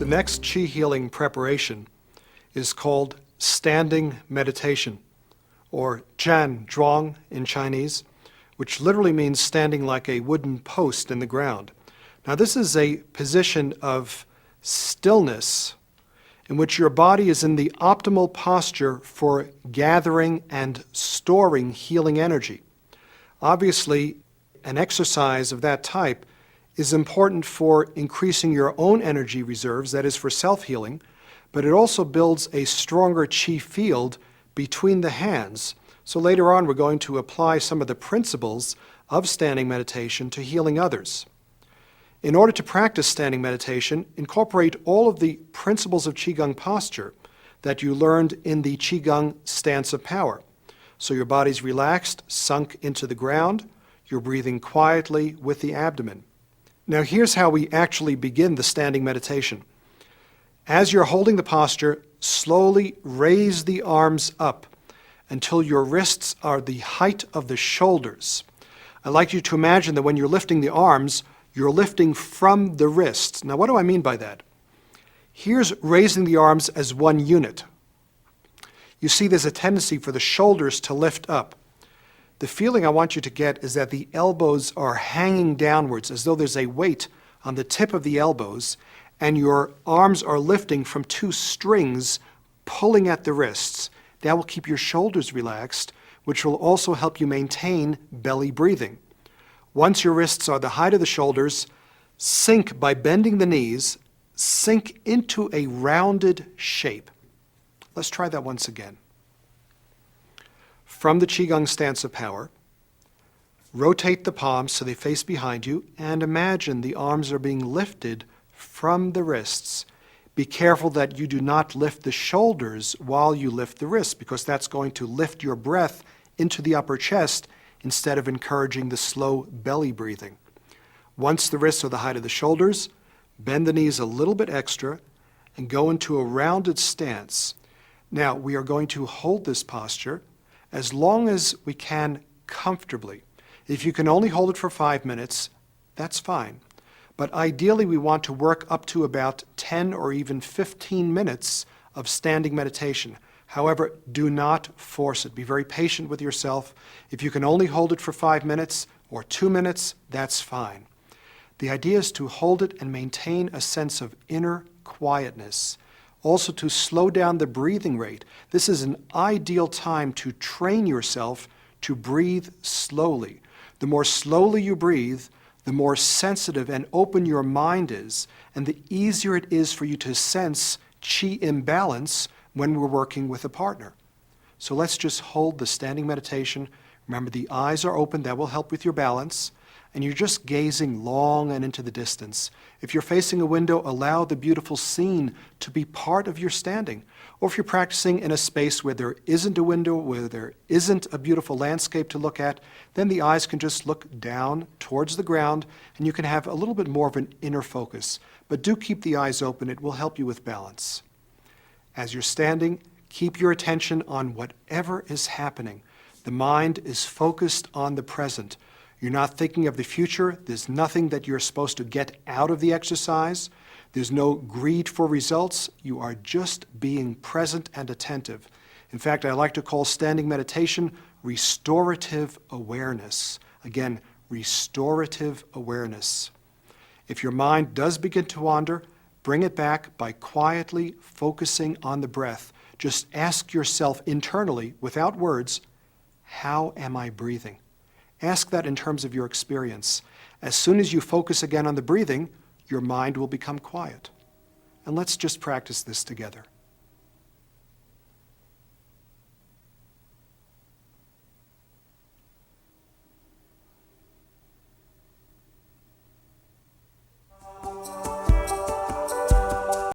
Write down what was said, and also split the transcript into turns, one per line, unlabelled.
next Qi healing preparation is called standing meditation, or Zhan Zhuang in Chinese, which literally means standing like a wooden post in the ground. Now this is a position of stillness in which your body is in the optimal posture for gathering and storing healing energy. Obviously, an exercise of that type is important for increasing your own energy reserves, that is for self-healing, but it also builds a stronger Qi field between the hands. So later on we're going to apply some of the principles of standing meditation to healing others. In order to practice standing meditation, incorporate all of the principles of Qigong posture that you learned in the Qigong stance of power. So your body's relaxed, sunk into the ground, you're breathing quietly with the abdomen. Now here's how we actually begin the standing meditation. As you're holding the posture, slowly raise the arms up until your wrists are the height of the shoulders. I'd like you to imagine that when you're lifting the arms, you're lifting from the wrists. Now what do I mean by that? Here's raising the arms as one unit. You see there's a tendency for the shoulders to lift up. The feeling I want you to get is that the elbows are hanging downwards as though there's a weight on the tip of the elbows, and your arms are lifting from two strings pulling at the wrists. That will keep your shoulders relaxed, which will also help you maintain belly breathing. Once your wrists are the height of the shoulders, sink by bending the knees, sink into a rounded shape. Let's try that once again. From the Qigong stance of power, rotate the palms so they face behind you and imagine the arms are being lifted from the wrists. Be careful that you do not lift the shoulders while you lift the wrists, because that's going to lift your breath into the upper chest instead of encouraging the slow belly breathing. Once the wrists are the height of the shoulders, bend the knees a little bit extra and go into a rounded stance. Now we are going to hold this posture as long as we can comfortably. If you can only hold it for 5 minutes, that's fine. But ideally we want to work up to about 10 or even 15 minutes of standing meditation. However, do not force it. Be very patient with yourself. If you can only hold it for 5 minutes or 2 minutes, that's fine. The idea is to hold it and maintain a sense of inner quietness. Also to slow down the breathing rate. This is an ideal time to train yourself to breathe slowly. The more slowly you breathe, the more sensitive and open your mind is, and the easier it is for you to sense Qi imbalance when we're working with a partner. So let's just hold the standing meditation. Remember, the eyes are open. That will help with your balance. And you're just gazing long and into the distance. If you're facing a window, allow the beautiful scene to be part of your standing. Or if you're practicing in a space where there isn't a window, where there isn't a beautiful landscape to look at, then the eyes can just look down towards the ground and you can have a little bit more of an inner focus. But do keep the eyes open. It will help you with balance. As you're standing, keep your attention on whatever is happening. The mind is focused on the present. You're not thinking of the future. There's nothing that you're supposed to get out of the exercise. There's no greed for results. You are just being present and attentive. In fact, I like to call standing meditation restorative awareness. Again, restorative awareness. If your mind does begin to wander, bring it back by quietly focusing on the breath. Just ask yourself internally, without words, how am I breathing? Ask that in terms of your experience. As soon as you focus again on the breathing, your mind will become quiet. And let's just practice this together.